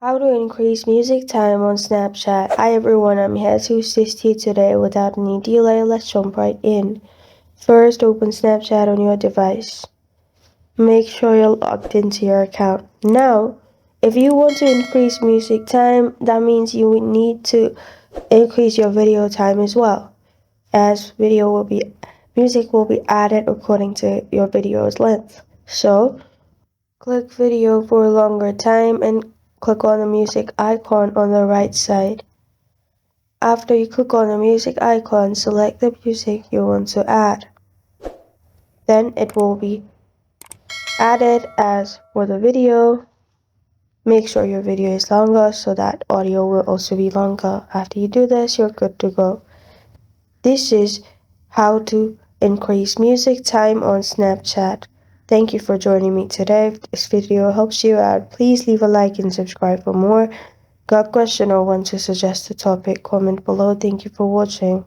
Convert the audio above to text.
How to increase music time on Snapchat. Hi everyone, I'm here to assist you today. Without any delay, let's jump right in. First, open Snapchat on your device. Make sure you're logged into your account. Now, if you want to increase music time, that means you would need to increase your video time as well, as music will be added according to your video's length. So, click video for a longer time and click on the music icon on the right side. After you click on the music icon, select the music you want to add. Then it will be added as for the video. Make sure your video is longer so that audio will also be longer. After you do this, you're good to go. This is how to increase music time on Snapchat. Thank you for joining me today. If this video helps you out, please leave a like and subscribe for more. Got a question or want to suggest a topic? Comment below. Thank you for watching.